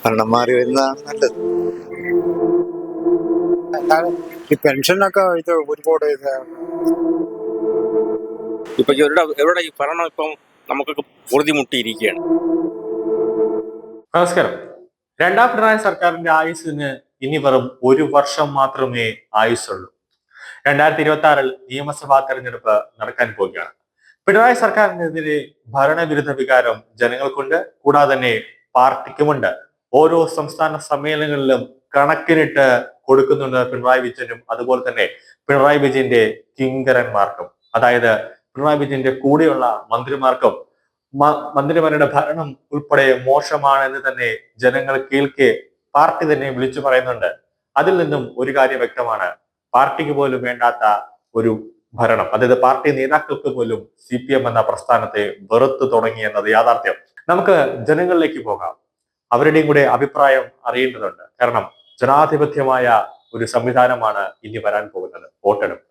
ഭരണം മാറി വരുന്നതാണ് നല്ലത്. എന്താണ് ഈ പെൻഷനൊക്കെ ഇത് ഒരുപാട് ഇപ്പൊ എവിടെ ഈ ഭരണം ഇപ്പം നമുക്കൊക്കെ പൊറുതിമുട്ടിയിരിക്കുകയാണ്. നമസ്കാരം. രണ്ടാം പിണറായി സർക്കാരിന്റെ ആയുസ്സിന് ഇനി വെറും ഒരു വർഷം മാത്രമേ ആയുസുള്ളൂ. 2026 നിയമസഭാ തെരഞ്ഞെടുപ്പ് നടക്കാൻ പോവുകയാണ്. പിണറായി സർക്കാരിനെതിരെ ഭരണവിരുദ്ധ വികാരം ജനങ്ങൾക്കുണ്ട്, കൂടാതെ തന്നെ പാർട്ടിക്കുമുണ്ട്. ഓരോ സംസ്ഥാന സമ്മേളനങ്ങളിലും കണക്കിനിട്ട് കൊടുക്കുന്നുണ്ട് പിണറായി വിജയനും അതുപോലെ തന്നെ പിണറായി വിജയന്റെ കിങ്കരന്മാർക്കും. അതായത് പിണറായി വിജയന്റെ കൂടെയുള്ള മന്ത്രിമാർക്കും മന്ത്രിമാരുടെ ഭരണം ഉൾപ്പെടെ മോശമാണെന്ന് തന്നെ ജനങ്ങൾ കേൾക്കെ പാർട്ടി തന്നെ വിളിച്ചു പറയുന്നുണ്ട്. അതിൽ നിന്നും ഒരു കാര്യം വ്യക്തമാണ്, പാർട്ടിക്ക് പോലും വേണ്ടാത്ത ഒരു ഭരണം, അതായത് പാർട്ടി നേതാക്കൾക്ക് പോലും CPM എന്ന പ്രസ്ഥാനത്തെ വെറുത്തു തുടങ്ങി എന്നത് യാഥാർത്ഥ്യം. നമുക്ക് ജനങ്ങളിലേക്ക് പോകാം, അവരുടെയും കൂടെ അഭിപ്രായം അറിയേണ്ടതുണ്ട്. കാരണം ജനാധിപത്യമായ ഒരു സംവിധാനമാണ് ഇനി വരാൻ പോകുന്നത്, വോട്ടെടുപ്പ്.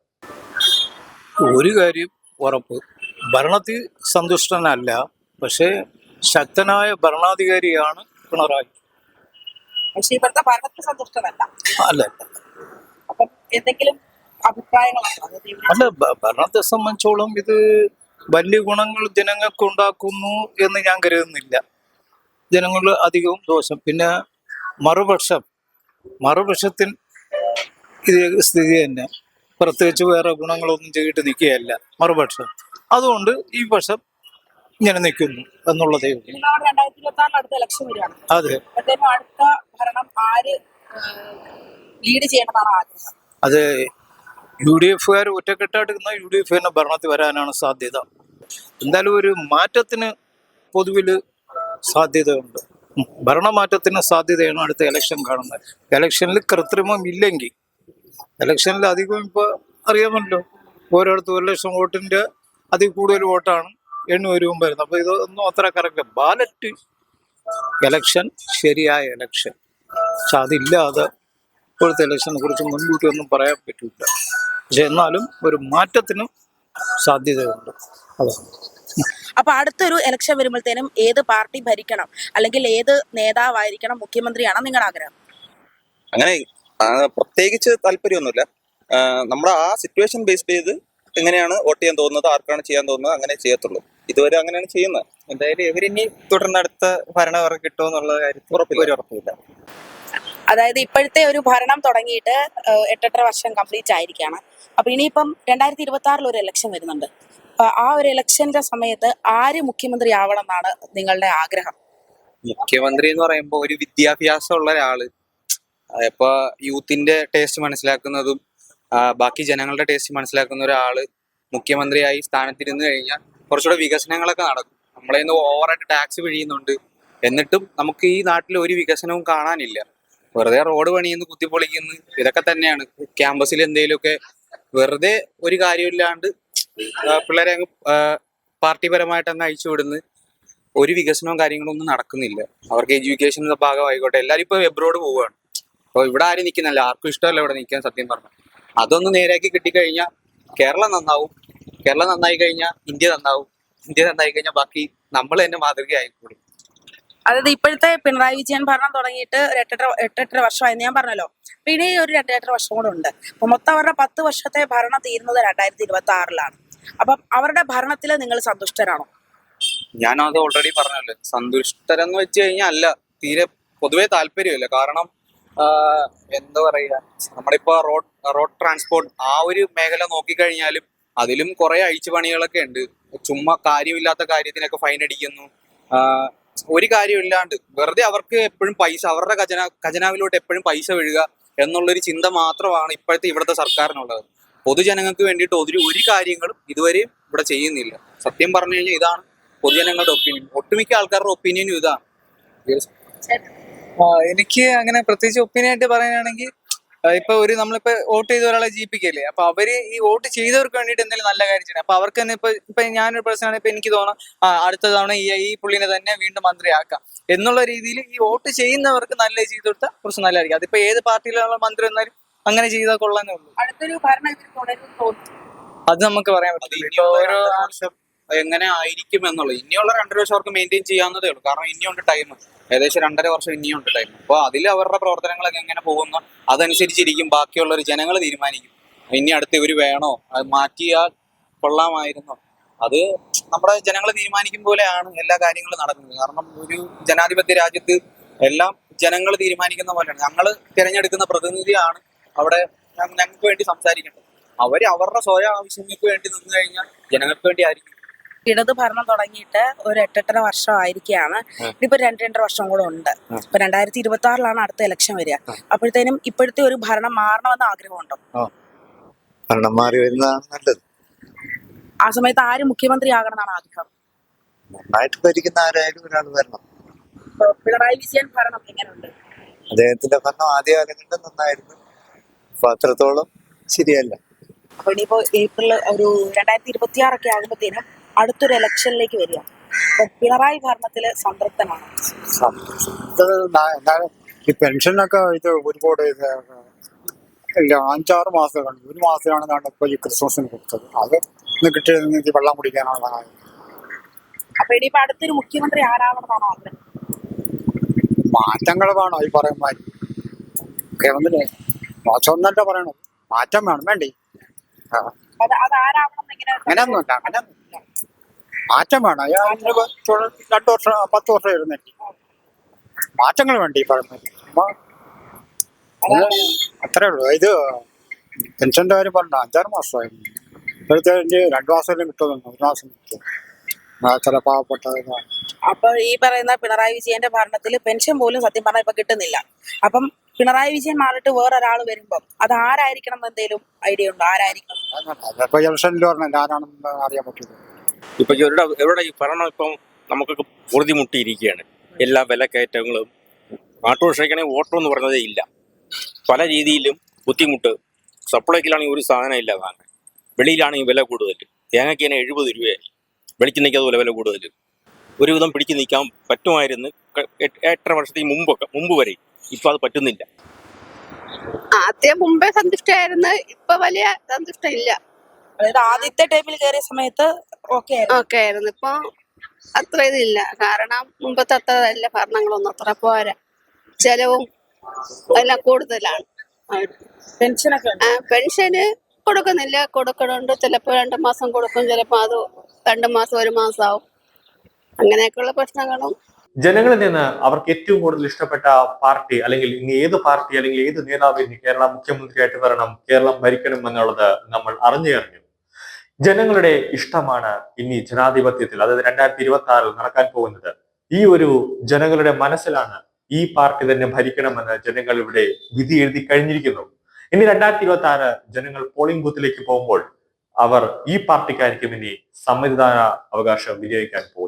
ഒരു കാര്യം ഉറപ്പ്, ഭരണത്തിൽ സന്തുഷ്ടനല്ല, പക്ഷേ ശക്തനായ ഭരണാധികാരിയാണ് പിണറായി. പക്ഷെ ഇപ്പോഴത്തെ ഭരണത്തിൽ സന്തുഷ്ടനല്ല. അല്ല അപ്പം എന്തെങ്കിലും അഭിപ്രായങ്ങളാണ് അല്ല ഭരണത്തെ സംബന്ധിച്ചോളം ഇത് വലിയ ഗുണങ്ങൾ ജനങ്ങൾക്ക് ഉണ്ടാക്കുന്നു എന്ന് ഞാൻ കരുതുന്നില്ല. ജനങ്ങൾ അധികവും ദോഷം. പിന്നെ മറുപക്ഷത്തിൽ ഇത് സ്ഥിതി തന്നെ, പ്രത്യേകിച്ച് വേറെ ഗുണങ്ങളൊന്നും ചെയ്തിട്ട് നിൽക്കുകയല്ല മറുപക്ഷം. അതുകൊണ്ട് ഈ പക്ഷം ഇങ്ങനെ നിൽക്കുന്നു എന്നുള്ളതേ ഉള്ളൂ. 2026 അടുത്ത ഇലക്ഷൻ വരികയാണ്. അതെ, അടുത്ത ഭരണം ആര് ലീഡ് ചെയ്യണമെന്നാണ് ആഗ്രഹം? അത് UDF-കാർ ഒറ്റക്കെട്ടായിട്ട് UDF തന്നെ ഭരണത്തിൽ വരാനാണ് സാധ്യത. എന്തായാലും ഒരു മാറ്റത്തിന് പൊതുവിൽ സാധ്യതയുണ്ട്. ഭരണമാറ്റത്തിന് സാധ്യതയാണ് അടുത്ത ഇലക്ഷൻ കാണുന്നത്. ഇലക്ഷനിൽ കൃത്രിമം ഇല്ലെങ്കിൽ, ഇലക്ഷനിൽ അധികം ഇപ്പൊ അറിയാമല്ലോ, ഓരോരുത്തർ 1 ലക്ഷം വോട്ടിന്റെ അതിൽ കൂടുതൽ വോട്ടാണ് 800 രൂപ വരുന്നത്. അപ്പൊ ഇതൊന്നും അത്ര കറക്റ്റ് ബാലറ്റ് ഇലക്ഷൻ, ശരിയായ ഇലക്ഷൻ. പക്ഷെ അതില്ലാതെ ഇപ്പോഴത്തെ ഇലക്ഷനെ കുറിച്ച് മുൻകൂട്ടി ഒന്നും പറയാൻ പറ്റില്ല. പക്ഷെ എന്നാലും ഒരു മാറ്റത്തിന് സാധ്യതയുണ്ട്. അതാണ്. അപ്പൊ അടുത്തൊരു ഇലക്ഷൻ വരുമ്പോഴത്തേനും ഏത് പാർട്ടി ഭരിക്കണം, അല്ലെങ്കിൽ ഏത് നേതാവായിരിക്കണം മുഖ്യമന്ത്രിയാണ് നിങ്ങളുടെ ആഗ്രഹം? അങ്ങനെ പ്രത്യേകിച്ച് താല്പര്യമൊന്നുമില്ല. നമ്മുടെ ആ സിറ്റുവേഷൻ ബേസ് ചെയ്ത് എങ്ങനെയാണ് വോട്ട് ചെയ്യാൻ തോന്നുന്നത്, ആർക്കാണ് ചെയ്യാൻ തോന്നുന്നത്, അങ്ങനെ ചെയ്യത്തുള്ളൂ. ഇതുവരെ അങ്ങനെയാണ് ചെയ്യുന്നത്. എന്തായാലും ഇവരിനി തുടർന്ന് അടുത്ത ഭരണവർഗം കിട്ടുമോ എന്നുള്ള കാര്യത്തിൽ ഒരു ഉറപ്പില്ല. അതായത് ഇപ്പോഴത്തെ ഒരു ഭരണം തുടങ്ങിയിട്ട് 8.5 വർഷം കംപ്ലീറ്റ് ആയിരിക്കുകയാണ്. അപ്പൊ ഇനിയിപ്പം 2026 ഒരു ഇലക്ഷൻ വരുന്നുണ്ട്. ആ ഒരു ഇലക്ഷന്റെ സമയത്ത് ആര് മുഖ്യമന്ത്രി ആവണം എന്നാണ് നിങ്ങളുടെ ആഗ്രഹം? മുഖ്യമന്ത്രി എന്ന് പറയുമ്പോൾ ഒരു വിദ്യാഭ്യാസം ഉള്ള ഒരാള്, ഇപ്പൊ യൂത്തിന്റെ ടേസ്റ്റ് മനസ്സിലാക്കുന്നതും ബാക്കി ജനങ്ങളുടെ ടേസ്റ്റ് മനസ്സിലാക്കുന്ന ഒരാള് മുഖ്യമന്ത്രിയായി സ്ഥാനത്തിരുന്ന് കഴിഞ്ഞാൽ കുറച്ചുകൂടെ വികസനങ്ങളൊക്കെ നടക്കും. നമ്മളെ നിന്ന് ഓവറായിട്ട് ടാക്സ് പിഴിയുന്നുണ്ട്, എന്നിട്ടും നമുക്ക് ഈ നാട്ടിൽ ഒരു വികസനവും കാണാനില്ല. വെറുതെ റോഡ് പണിയുന്നു, കുത്തിപ്പൊളിക്കുന്നു, ഇതൊക്കെ തന്നെയാണ്. ക്യാമ്പസിൽ എന്തെങ്കിലുമൊക്കെ വെറുതെ ഒരു കാര്യമില്ലാണ്ട് പിള്ളേരെ അങ്ങ് പാർട്ടിപരമായിട്ട് അങ്ങ് അയച്ചു വിടുന്നു. ഒരു വികസനവും കാര്യങ്ങളും ഒന്നും നടക്കുന്നില്ല. അവർക്ക് എഡ്യൂക്കേഷൻ്റെ ഭാഗമായിക്കോട്ടെ, എല്ലാവരും ഇപ്പോൾ എബ്രോഡ് പോവുകയാണ്. അപ്പോൾ ഇവിടെ ആരും നിൽക്കുന്നില്ല, ആർക്കും ഇഷ്ടമല്ല ഇവിടെ നിൽക്കാൻ. സത്യം പറഞ്ഞാൽ അതൊന്ന് നേരെയാക്കി കിട്ടിക്കഴിഞ്ഞാൽ കേരളം നന്നാവും. കേരളം നന്നായി കഴിഞ്ഞാൽ ഇന്ത്യ നന്നാവും. ഇന്ത്യ നന്നായി കഴിഞ്ഞാൽ ബാക്കി നമ്മൾ തന്നെ മാതൃകയായിക്കോളും. അതായത് ഇപ്പോഴത്തെ പിണറായി വിജയൻ ഭരണം തുടങ്ങിയിട്ട് 8.5 വർഷമായി ഞാൻ പറഞ്ഞല്ലോ. പിന്നെ ഈ ഒരു 2.5 വർഷം കൂടെ ഉണ്ട്. അപ്പൊ മൊത്തം അവരുടെ 10 വർഷത്തെ ഭരണം തീരുന്നത് 2026 അപ്പം അവരുടെ ഭരണത്തിൽ നിങ്ങൾ സന്തുഷ്ടരാണോ? ഞാനത് ഓൾറെഡി പറഞ്ഞല്ലോ, സന്തുഷ്ടരെന്ന് വെച്ച് കഴിഞ്ഞാൽ അല്ല, തീരെ പൊതുവെ താല്പര്യമില്ല. കാരണം എന്താ പറയുക, നമ്മളിപ്പോ റോഡ് ട്രാൻസ്പോർട്ട് ആ ഒരു മേഖല നോക്കിക്കഴിഞ്ഞാലും അതിലും കുറെ അഴിച്ചുപണികളൊക്കെ ഉണ്ട്. ചുമ്മാ കാര്യമില്ലാത്ത കാര്യത്തിനൊക്കെ ഫൈൻ അടിക്കുന്നു. ഒരു കാര്യമില്ലാണ്ട് വെറുതെ അവർക്ക് എപ്പോഴും പൈസ, അവരുടെ ഖജനാവിലോട്ട് എപ്പോഴും പൈസ വീഴുക എന്നുള്ളൊരു ചിന്ത മാത്രമാണ് ഇപ്പോഴത്തെ ഇവിടുത്തെ സർക്കാരിനുള്ളത്. പൊതുജനങ്ങൾക്ക് വേണ്ടിയിട്ട് ഒരു കാര്യങ്ങളും ഇതുവരെയും ഇവിടെ ചെയ്യുന്നില്ല. സത്യം പറഞ്ഞു കഴിഞ്ഞാൽ ഇതാണ് പൊതുജനങ്ങളുടെ ഒപ്പീനിയൻ. ഒട്ടുമിക്ക ആൾക്കാരുടെ ഒപ്പീനിയനും ഇതാണ്. എനിക്ക് അങ്ങനെ പ്രത്യേകിച്ച് ഒപ്പീനിയൻ ആയിട്ട് പറയാനാണെങ്കിൽ, ഇപ്പൊ നമ്മളിപ്പോ വോട്ട് ചെയ്ത ഒരാളെ ജയിപ്പിക്കല്ലേ, അപ്പൊ അവര് ഈ വോട്ട് ചെയ്തവർക്ക് വേണ്ടിയിട്ട് എന്തെങ്കിലും നല്ല കാര്യം ചെയ്യണം. അപ്പൊ അവർക്ക് തന്നെ ഇപ്പൊ ഞാനൊരു പേഴ്സൺ ആണ്, ഇപ്പൊ എനിക്ക് തോന്നാം അടുത്ത തവണ ഈ പുള്ളിനെ തന്നെ വീണ്ടും മന്ത്രിയാക്കാം എന്നുള്ള രീതിയിൽ ഈ വോട്ട് ചെയ്യുന്നവർക്ക് നല്ല ചെയ്ത് കൊടുത്താൽ കുറച്ച് നല്ലതായിരിക്കും. അതിപ്പോ ഏത് പാർട്ടിയിലുള്ള മന്ത്രി എന്നാലും അങ്ങനെ ചെയ്താൽ കൊള്ളാന്നേ ഉള്ളൂ. അടുത്തൊരു ഭരണം അത് നമുക്ക് പറയാൻ പറ്റില്ല. ഓരോ വർഷം എങ്ങനെ ആയിരിക്കും എന്നുള്ളത്. ഇനിയുള്ള 2.5 വർഷം അവർക്ക് മെയിൻറ്റെയിൻ ചെയ്യാവുന്നതേ ഉള്ളൂ. കാരണം ഇനിയുണ്ട് ടൈം, ഏകദേശം 2.5 വർഷം ഇനിയുണ്ട് ടൈം. അപ്പോൾ അതിൽ അവരുടെ പ്രവർത്തനങ്ങളൊക്കെ എങ്ങനെ പോകുന്നു അതനുസരിച്ചിരിക്കും ബാക്കിയുള്ളവർ ജനങ്ങൾ തീരുമാനിക്കും. ഇനി അടുത്ത് ഇവർ വേണോ, അത് മാറ്റിയാൽ കൊള്ളാമായിരുന്നോ, അത് നമ്മുടെ ജനങ്ങൾ തീരുമാനിക്കും പോലെയാണ് എല്ലാ കാര്യങ്ങളും നടക്കുന്നത്. കാരണം ഒരു ജനാധിപത്യ രാജ്യത്ത് എല്ലാം ജനങ്ങൾ തീരുമാനിക്കുന്ന പോലെയാണ്. ഞങ്ങൾ തിരഞ്ഞെടുക്കുന്ന പ്രതിനിധിയാണ് അവിടെ ഞങ്ങൾക്ക് വേണ്ടി സംസാരിക്കേണ്ടത്. അവരുടെ സ്വയം ആവശ്യങ്ങൾക്ക് വേണ്ടി നിന്ന് കഴിഞ്ഞാൽ ജനങ്ങൾക്ക് വേണ്ടി ആയിരിക്കും. ഇടത് ഭരണം തുടങ്ങിയിട്ട് ഒരു 8-8.5 വർഷം ആയിരിക്കുകയാണ്. ഇനിയിപ്പോ 2-2.5 വർഷം കൂടെ ഉണ്ട്. ഇപ്പൊ 2026 അടുത്ത ഇലക്ഷൻ വരിക. അപ്പോഴത്തേനും ഇപ്പോഴത്തെ ഒരു ഭരണം മാറണമെന്ന് ആഗ്രഹമുണ്ടോ? ഭരണം മാറി വരുന്നതാണ് നല്ലത്. ആ സമയത്ത് ആര് മുഖ്യമന്ത്രി ആകണമെന്നാണ് ആഗ്രഹം? നന്നായിട്ട് ഭരിക്കുന്ന ആരായാലും ഒരാൾ വരണം. ഇപ്പൊ പിണറായി വിജയൻ ഭരണം എങ്ങനെയുണ്ട്? അദ്ദേഹത്തിന്റെ ഭരണം ആദ്യ കാലങ്ങളിൽ നന്നായിരുന്നു. അപ്പൊ അത്രത്തോളം ശരിയല്ല. അപ്പൊ ഇനിയിപ്പോ ഏപ്രിൽ ഒരു 2026 ആകുമ്പോഴത്തേനും അടുത്തൊരു ഇലക്ഷനിലേക്ക് വരിക. അപ്പൊ പിണറായി ഭരണത്തില് സംതൃപ്തനാണ്. എന്നാലും ഈ പെൻഷനൊക്കെ ഇത് ഒരുപാട് 5-6 മാസം കണ്ടു. 1 മാസമാണ് ഇപ്പൊ ഈ ക്രിസ്മസിന് കൊടുത്തത്. അത് ഇന്ന് കിട്ടിയത് വെള്ളം കുടിക്കാനുള്ള. അപ്പൊ ഇനിയിപ്പോ അടുത്തൊരു മുഖ്യമന്ത്രി ആരാവണമെന്നാണ് ആഗ്രഹം? മാറ്റങ്ങൾ വേണം. ഈ പറയുമ്പോൾ മുഖ്യമന്ത്രി മോശമൊന്നല്ല പറയണത്, മാറ്റം വേണം. വേണ്ടേ? അതാരാവണം എങ്ങനെ? അങ്ങനെയൊന്നുമില്ല. മാറ്റം വേണം. 2 വർഷം 10 വർഷം ഇരുന്നിട്ട് മാറ്റങ്ങൾ വേണ്ടി പറയുന്നത് അത്രേ ഉള്ളൂ. ഇത് പെൻഷന്റെ കാര്യം പറഞ്ഞ 5-6 മാസമായിരുന്നു. ഇപ്പോഴത്തെ 2 മാസം കിട്ടുന്നുണ്ട്, 1 മാസം കിട്ടും. ചില പാവപ്പെട്ട. അപ്പൊ ഈ പറയുന്ന പിണറായി വിജയന്റെ ഭരണത്തിൽ പെൻഷൻ പോലും സത്യം പറഞ്ഞാൽ ഇപ്പൊ കിട്ടുന്നില്ല. അപ്പം പിണറായി വിജയൻ മാറിയിട്ട് വേറൊരാൾ വരുമ്പം അത് ആരായിരിക്കണം എന്ന് എന്തെങ്കിലും ഐഡിയ ഉണ്ടോ? ആരായിരിക്കും? ഇപ്പൊ ഇലക്ഷനിൽ പറഞ്ഞില്ല ആരാണെന്ന് അറിയാൻ പറ്റില്ല. ഇപ്പൊ എവിടെ ഈ ഭരണം ഇപ്പം നമുക്കൊക്കെ പൊറുതിമുട്ടിയിരിക്കുകയാണ്. എല്ലാ വിലക്കയറ്റങ്ങളും. ഓട്ടോറിക്ഷയ്ക്കാണെങ്കിൽ ഓട്ടോ എന്ന് പറഞ്ഞതേ ഇല്ല. പല രീതിയിലും ബുദ്ധിമുട്ട്. സപ്ലൈക്കിലാണെങ്കിൽ ഒരു സാധനം ഇല്ല വാങ്ങാൻ. വെളിയിലാണെങ്കിൽ വില കൂടുതൽ. തേങ്ങയ്ക്ക് തന്നെ 70 രൂപയായി. വെളിച്ചെണ്ണയ്ക്ക് അതുപോലെ വില കൂടുതൽ. ഒരുവിധം പിടിച്ചു നിൽക്കാൻ പറ്റുമായിരുന്നു 8.5 വർഷത്തിന് മുമ്പ് വരെ. ഇപ്പൊ അത് പറ്റുന്നില്ല. ആദ്യം മുമ്പേ സന്തുഷ്ടയായിരുന്നു, ഇപ്പൊ വലിയ സന്തുഷ്ട ഇല്ല. അതായത് ആദ്യത്തെ ടൈമിൽ കയറിയ സമയത്ത് ഓക്കെ ആയിരുന്നു. ഇപ്പൊ അത്ര ഇതില്ല. കാരണം മുമ്പത്തെ അത്രയല്ല, ഭരണങ്ങളൊന്നും അത്ര പോരാ. ചെലവും എല്ലാം കൂടുതലാണ്. പെൻഷനൊക്കെ പെൻഷന് കൊടുക്കുന്നില്ല. കൊടുക്കണുണ്ട്. ചിലപ്പോ 2 മാസം കൊടുക്കും, ചിലപ്പോ അത് 2 മാസം 1 മാസം ആവും. അങ്ങനെയൊക്കെയുള്ള പ്രശ്നങ്ങളും. ജനങ്ങളിൽ നിന്ന് അവർക്ക് ഏറ്റവും കൂടുതൽ ഇഷ്ടപ്പെട്ട പാർട്ടി അല്ലെങ്കിൽ ഇനി ഏത് പാർട്ടി അല്ലെങ്കിൽ ഏത് നേതാവ് ഇനി കേരള മുഖ്യമന്ത്രിയായിട്ട് വരണം, കേരളം ഭരിക്കണം എന്നുള്ളത് നമ്മൾ അറിഞ്ഞു. ജനങ്ങളുടെ ഇഷ്ടമാണ് ഇനി ജനാധിപത്യത്തിൽ, അതായത് 2026 നടക്കാൻ പോകുന്നത്. ഈ ഒരു ജനങ്ങളുടെ മനസ്സിലാണ് ഈ പാർട്ടി തന്നെ ഭരിക്കണമെന്ന് ജനങ്ങൾ ഇവിടെ വിധി എഴുതി കഴിഞ്ഞിരിക്കുന്നു. ഇനി 2026 ജനങ്ങൾ പോളിംഗ് ബൂത്തിലേക്ക് പോകുമ്പോൾ അവർ ഈ പാർട്ടിക്കായിരിക്കും ഇനി സമ്മതിദാന അവകാശം വിനിയോഗിക്കാൻ പോകുന്നത്.